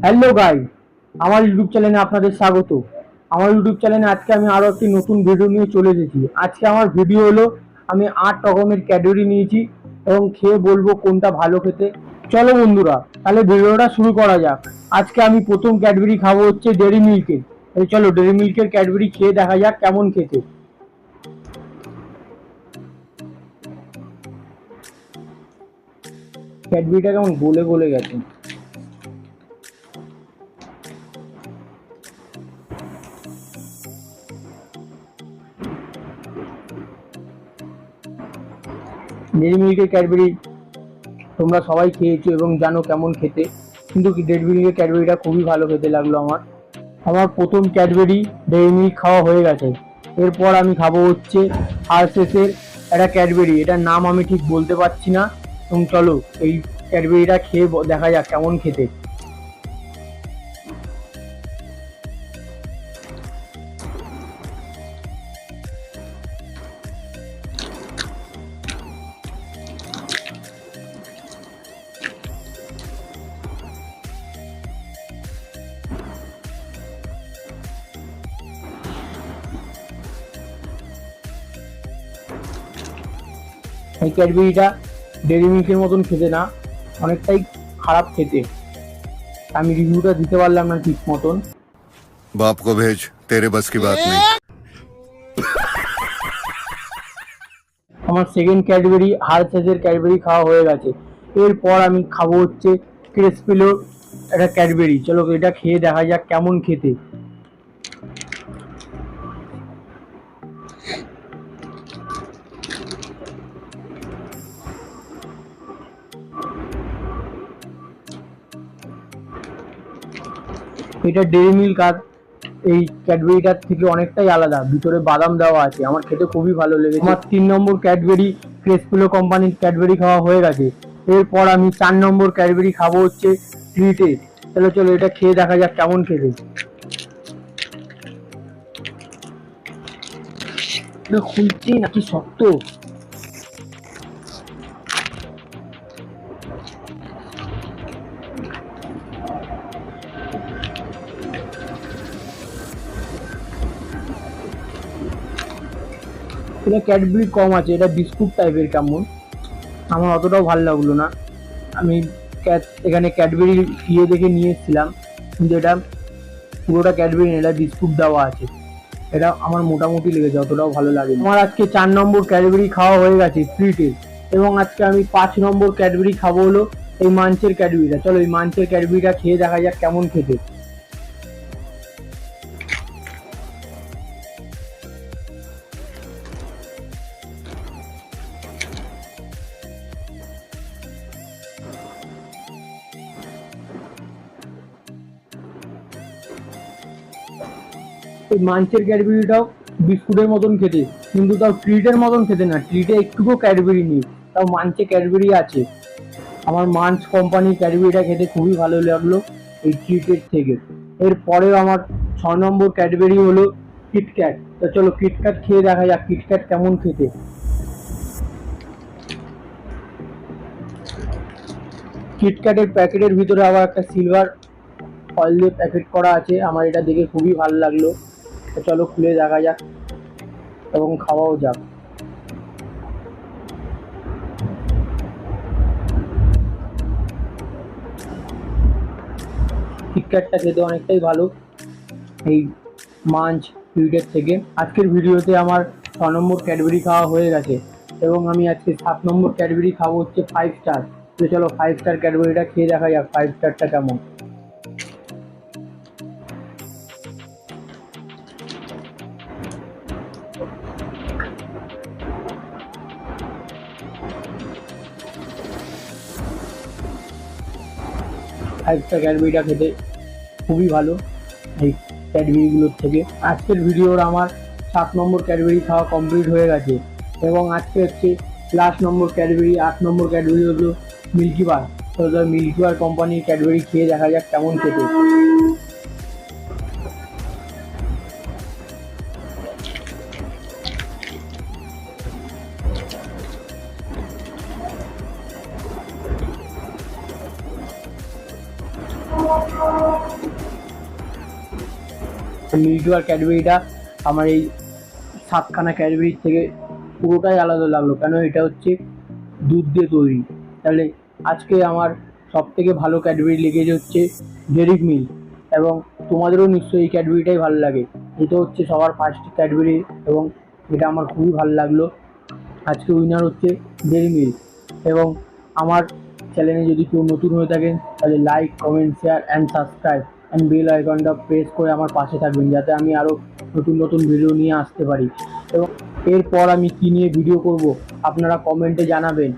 Hello guys, আমার YouTube চ্যানেলে আপনাদের স্বাগত। আমার ইউটিউব চ্যানেলে আজকে আমি আরো একটি নতুন ভিডিও নিয়ে চলে এসেছি। আজকে আমার ভিডিও হলো আমি 8 রকমের ক্যাডবেরি নিয়েছি এবং খেয়ে বলবো কোনটা ভালো খেতে। চলো বন্ধুরা, তাহলে ভিডিওটা শুরু করা যাক। আজকে আমি প্রথম ক্যাডবেরি খাবো হচ্ছে ডেরি মিল্কের। চলো ডেরি মিল্কের ক্যাডবেরি খেয়ে দেখা যাক কেমন খেতে। ক্যাডবেরিটা কেমন গলে গলে গেছে। ডেরি মিল্কের ক্যাডবেরি তোমরা সবাই খেয়েছো এবং জানো কেমন খেতে, কিন্তু ডেরি মিল্কের ক্যাডবেরিটা খুবই ভালো খেতে লাগলো আমার। আমার প্রথম ক্যাডবেরি ডেরি মিল্ক খাওয়া হয়ে গেছে। এরপর আমি খাবো হচ্ছে হার্শেসের একটা ক্যাডবেরি, এটার নাম আমি ঠিক বলতে পারছি না। এবং চলো এই ক্যাডবেরিটা খেয়ে দেখা যাক কেমন খেতে। এই ক্যাডবেরিটা ডেরি মিল্কের মতন খেতে না, অনেকটাই খারাপ খেতে। আমি রিভিউটা দিতে পারলাম না ঠিক মতন। बाप को भेज, तेरे बस की बात नहीं। আমার সেকেন্ড ক্যাডবেরি হার্শেসের ক্যাডবেরি খাওয়া হয়ে গেছে। এরপর আমি খাবো হচ্ছে ক্রিসপিলোর একটা ক্যাডবেরি। চলো এটা খেয়ে দেখা যাক কেমন খেতে। এটা ডেরি মিল্ক আর এই ক্যাডবেরিটার থেকে অনেকটাই আলাদা, ভিতরে বাদাম দেওয়া আছে। আমার খেতে খুবই ভালো লেগেছে। আমার 3 নম্বর ক্যাডবেরি ক্রেসপিলো কোম্পানির ক্যাডবেরি খাওয়া হয়ে গেছে। এরপর আমি 4 নম্বর ক্যাডবেরি খাবো হচ্ছে ট্রিটে। চলো চলো এটা খেয়ে দেখা যাক কেমন খেতে। এটা খুলছে নাকি শক্ত। এটা ক্যাডবেরি কম আছে, এটা বিস্কুট টাইপের কেমন, আমার অতটাও ভালো লাগলো না। আমি এখানে ক্যাডবেরি ইয়ে দেখে নিয়ে এসেছিলাম, কিন্তু এটা পুরোটা ক্যাডবেরি না, এটা বিস্কুট দেওয়া আছে। এটা আমার মোটামুটি লেগেছে, অতটাও ভালো লাগে। আমার আজকে 4 নম্বর ক্যাডবেরি খাওয়া হয়ে গেছে ট্রিটের, এবং আজকে আমি 5 নম্বর ক্যাডবেরি খাবো হলো এই মাঞ্চের ক্যাডবেরিটা। চলো এই মাঞ্চের ক্যাডবেরিটা খেয়ে দেখা যাক কেমন খেতে। এই মাঞ্চের ক্যাডবেরিটাও বিস্কুটের মতন খেতে, কিন্তু তাও ট্রিটের মতন খেতে না। ট্রিটে একটুকু ক্যাডবেরি নেই, তাও মাঞ্চে ক্যাডবেরি আছে। আমার মাঞ্চ কোম্পানির ক্যাডবেরিটা খেতে খুবই ভালো লাগলো এই ট্রিটের থেকে। এরপরেও আমার 6 নম্বর ক্যাডবেরি হলো কিটক্যাট। তো চলো কিটক্যাট খেয়ে দেখা যাক কিটক্যাট কেমন খেতে। কিটক্যাটের প্যাকেটের ভিতরে আবার একটা সিলভার ফয়েল দিয়ে প্যাকেট করা আছে, আমার এটা দেখে খুবই ভালো লাগলো। তো চলো খুলে দেখা যাক এবং খাওয়াও যাক। কিটক্যাটটা খেতে অনেকটাই ভালো এই মাঞ্চ ট্রিটের থেকে। আজকের ভিডিওতে আমার 6 নম্বর ক্যাডবেরি খাওয়া হয়ে গেছে, এবং আমি আজকে 7 নম্বর ক্যাডবেরি খাবো হচ্ছে 5 স্টার। তো চলো 5 স্টার ক্যাডবেরিটা খেয়ে দেখা যাক 5 স্টারটা কেমন। ফাইভ স্টার ক্যাডবেরিটা খেতে খুবই ভালো এই ক্যাডবেরিগুলোর থেকে। আজকের ভিডিওর আমার 7 নম্বর ক্যাডবেরি খাওয়া কমপ্লিট হয়ে গেছে, এবং আজকে হচ্ছে লাস্ট নম্বর ক্যাডবেরি 8 নম্বর ক্যাডবেরি হলো মিল্কিবার। তো মিল্কিবার কোম্পানির ক্যাডবেরি খেয়ে দেখা যাক কেমন খেতে। মিল্কি আর ক্যাডবেরিটা আমার এই 7খানা ক্যাডবেরির থেকে পুরোটাই আলাদা লাগলো, কেন এটা হচ্ছে দুধ দিয়ে তৈরি। তাহলে আজকে আমার সব থেকে ভালো ক্যাডবেরি লেগেছে হচ্ছে ডেয়ারি মিল্ক, এবং তোমাদেরও নিশ্চয়ই এই ক্যাডবেরিটাই ভালো লাগে। এটা হচ্ছে সবার ফার্স্ট ক্যাডবেরি এবং এটা আমার খুবই ভালো লাগলো। আজকে উইনার হচ্ছে ডেয়ারি মিল্ক। এবং আমার চ্যানেলে যদি কেউ নতুন হয়ে থাকেন তাহলে like, comment, share and subscribe and bell আইকনটা প্রেস করে আমার পাশে থাকবেন, যাতে আমি আরও নতুন নতুন ভিডিও নিয়ে আসতে পারি। এবং এরপর আমি কী নিয়ে ভিডিও করব আপনারা কমেন্টে জানাবেন।